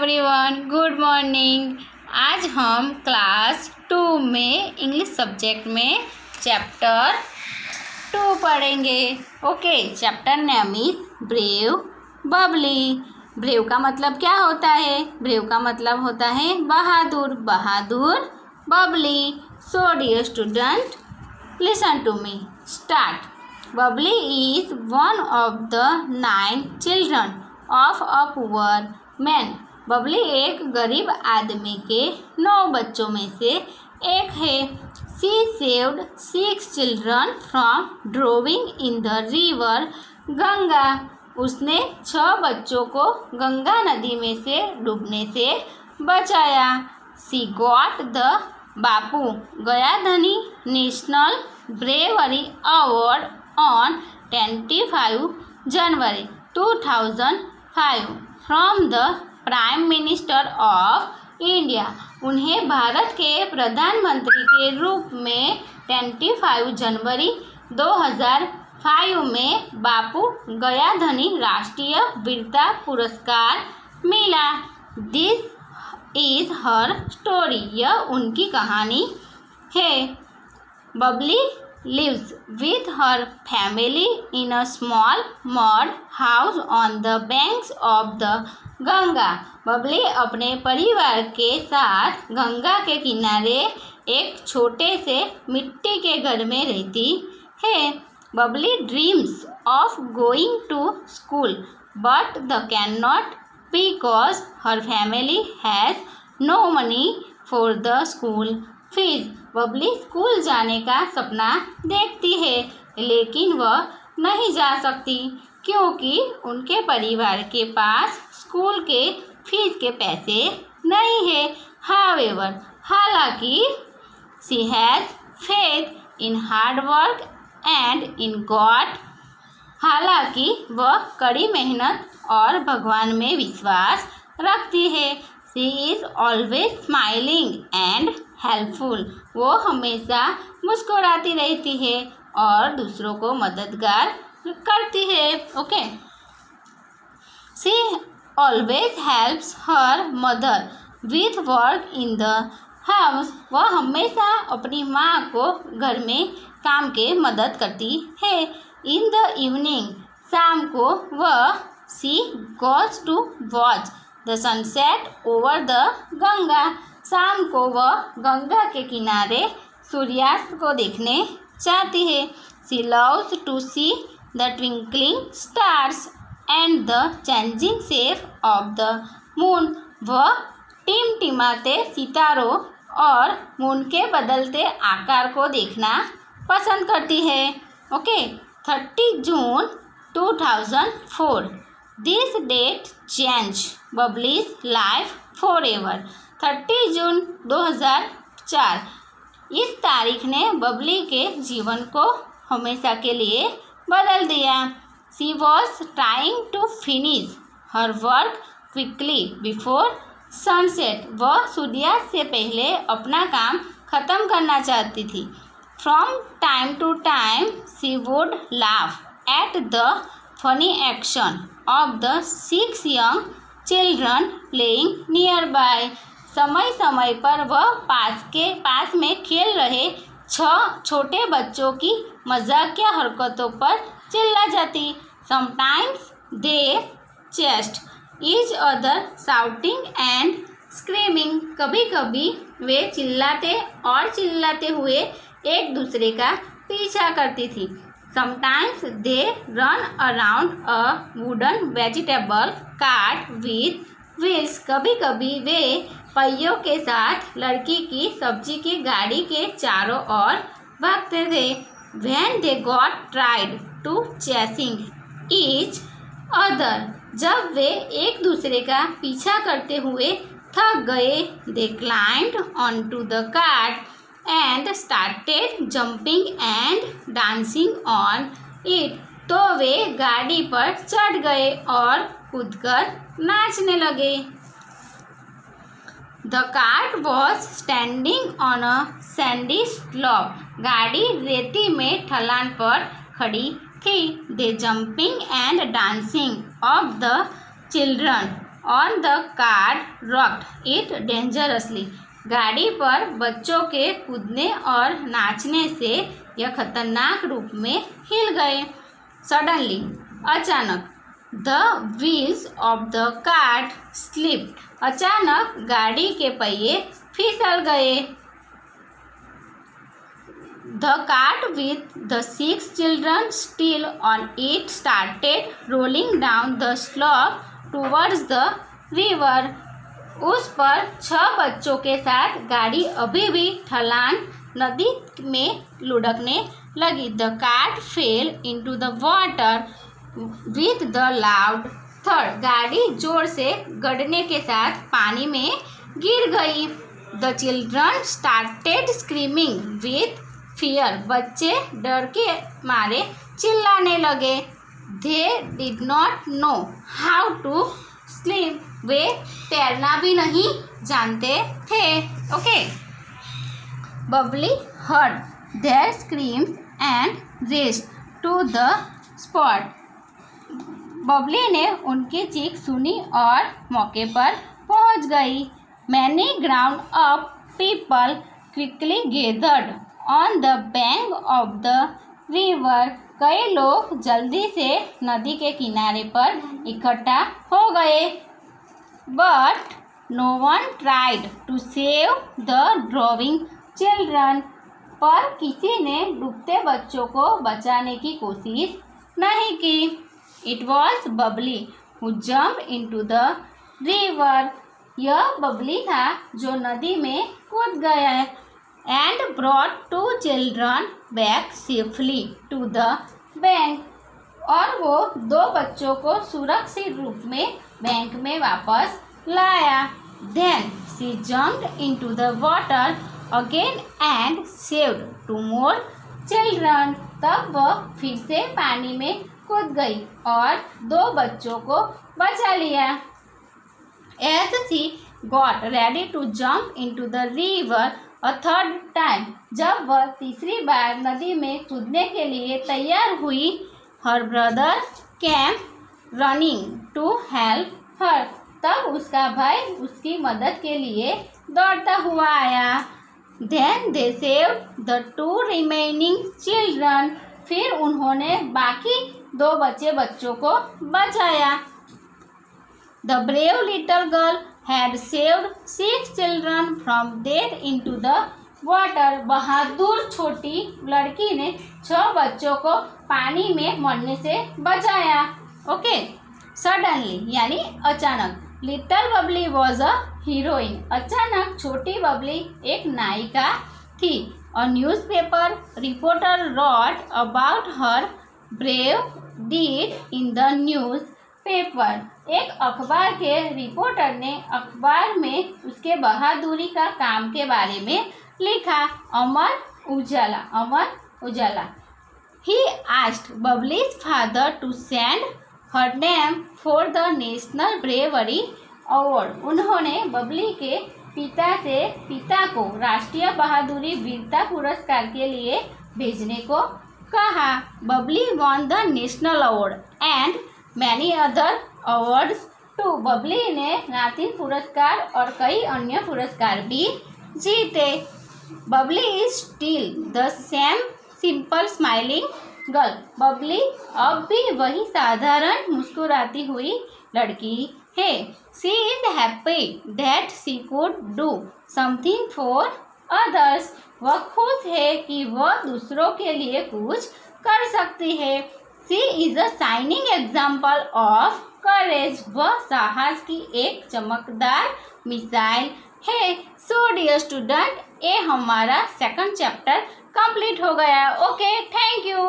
Everyone, good morning. आज हम class 2 में इंग्लिश सब्जेक्ट में चैप्टर 2 पढ़ेंगे। Okay, chapter name is brave Babli. Brave का मतलब क्या होता है? ब्रेव का मतलब होता है बहादुर, बहादुर Babli. So dear student, listen to me, start. Babli is one of the 9 children of a poor man. Babli एक गरीब आदमी के 9 बच्चों में से एक है। She saved 6 children from drowning in the river Ganga. उसने 6 बच्चों को गंगा नदी में से डूबने से बचाया। She got the Bapu Gayadhani national bravery award on 25 January 2005 from the prime minister of India. उन्हें भारत के प्रधानमंत्री के रूप में 25 जनवरी 2005 में बापू गयाधनी राष्ट्रीय वीरता पुरस्कार मिला। This is her story. यह उनकी कहानी है। Babli lives with her family in a small mud house on the banks of the Ganga. Babli अपने परिवार के साथ गंगा के किनारे एक छोटे से मिट्टी के घर में रहती है। Babli dreams of going to school but the can not because her family has no money for the school fees. Babli school जाने का सपना देखती है, लेकिन वह नहीं जा सकती क्योंकि उनके परिवार के पास स्कूल के फीस के पैसे नहीं है। हाउएवर, हालांकि she has faith in hard work and in God. हालांकि वह कड़ी मेहनत और भगवान में विश्वास रखती है। She is always smiling and helpful. वो हमेशा मुस्कुराती रहती है और दूसरों को मददगार करती है। Okay, she always helps her mother with work in the house. वह हमेशा अपनी माँ को घर में काम के मदद करती है। इन द इवनिंग, शाम को वह she goes to watch the sunset over the Ganga. शाम को वह गंगा के किनारे सूर्यास्त को देखने जाती है। She loves to see the twinkling stars and the changing shape of the moon. वह टिमटिमाते सितारों और मून के बदलते आकार को देखना पसंद करती है। Okay, 30 June 2004 this date change Babli's life forever. 30 जून 2004 इस तारीख ने बबली के जीवन को हमेशा के लिए बदल दिया। She was trying to finish her work quickly before sunset. वह सूर्यास्त से पहले अपना काम खत्म करना चाहती थी। From time to time she would laugh at the funny action of the 6 young children playing nearby. समय समय पर वह पास में खेल रहे 6 छोटे बच्चों की मजाकिया हरकतों पर चिल्ला जाती। Sometimes they chest each other shouting and screaming. कभी कभी वे चिल्लाते हुए एक दूसरे का पीछा करती थी। Sometimes they run around a wooden vegetable cart with wheels. कभी कभी वे पहियों के साथ लड़की की सब्जी की गाड़ी के चारों ओर भागते थे। When they got tired to chasing each other, जब वे एक दूसरे का पीछा करते हुए थक गए, they climbed onto the cart and started jumping and dancing on it. तो वे गाड़ी पर चढ़ गए और कूदकर नाचने लगे। The cart was standing on a sandy slope. गाड़ी रेती में ढलान पर खड़ी थी। The jumping and dancing of the children on the cart rocked it dangerously. गाड़ी पर बच्चों के कूदने और नाचने से यह खतरनाक रूप में हिल गए। सडनली, अचानक, the wheels of the cart slipped. अचानक गाड़ी के पहिए फिसल गए। The cart with the 6 children still on it started rolling down the slope towards the river। उस पर 6 बच्चों के साथ गाड़ी अभी भी ढलान नदी में लुढ़कने लगी। The cart fail into the water with the loud thud। गाड़ी जोर से गड़ने के साथ पानी में गिर गई। The children started screaming with fear। बच्चे डर के मारे चिल्लाने लगे। They did not know how to swim। वे तैरना भी नहीं जानते थे। Okay. Babli heard their screams and raced to the spot। Babli ने उनकी चीख सुनी और मौके पर पहुंच गई। Many ground up people quickly gathered on the bank of the river। कई लोग जल्दी से नदी के किनारे पर इकट्ठा हो गए। But no one tried to save the drowning children। पर किसी ने डूबते बच्चों को बचाने की कोशिश नहीं की। It was Bubbly who jumped into the river। यह बबली था जो नदी में कूद गया and brought 2 children back safely to the bank। और वो 2 बच्चों को सुरक्षित रूप में बैंक में वापस लाया। Then she jumped into the water again and saved 2 more children। तब वह फिर से पानी में कूद गई और 2 बच्चों को बचा लिया। As she got ready to jump into the river a third time। जब वह तीसरी बार नदी में कूदने के लिए तैयार हुई, her brother came running to help her। तब उसका भाई उसकी मदद के लिए दौड़ता हुआ आया। Then they saved the 2 remaining children। फिर उन्होंने बाकी 2 बचे बच्चों को बचाया। The brave little girl had saved 6 children from death into the water। बहादुर छोटी लड़की ने 6 बच्चों को पानी में मरने से बचाया। ओके। सडनली यानी अचानक, little Babli was a heroine. अचानक छोटी बबली एक नायिका थी। A newspaper reporter wrote about her brave deed in the newspaper. एक अखबार के रिपोर्टर ने अखबार में उसके बहादुरी का काम के बारे में लिखा। Amar Ujala. He asked Bubbly's father to send her name for the National Bravery Award। उन्होंने बबली के पिता को राष्ट्रीय बहादुरी वीरता पुरस्कार के लिए भेजने को कहा। Babli won the National Award and many other awards too। Babli ने नातिन पुरस्कार और कई अन्य पुरस्कार भी जीते। Babli is still the same simple smiling girl. Babli अब भी वही साधारण मुस्कुराती हुई लड़की है। She is happy that she could do something for others. वह खुश है कि वह दूसरों के लिए कुछ कर सकती है। She is a shining example of courage. वह साहस की एक चमकदार मिसाइल है। सो डियर स्टूडेंट, ये हमारा 2nd चैप्टर कंप्लीट हो गया। Okay, thank you.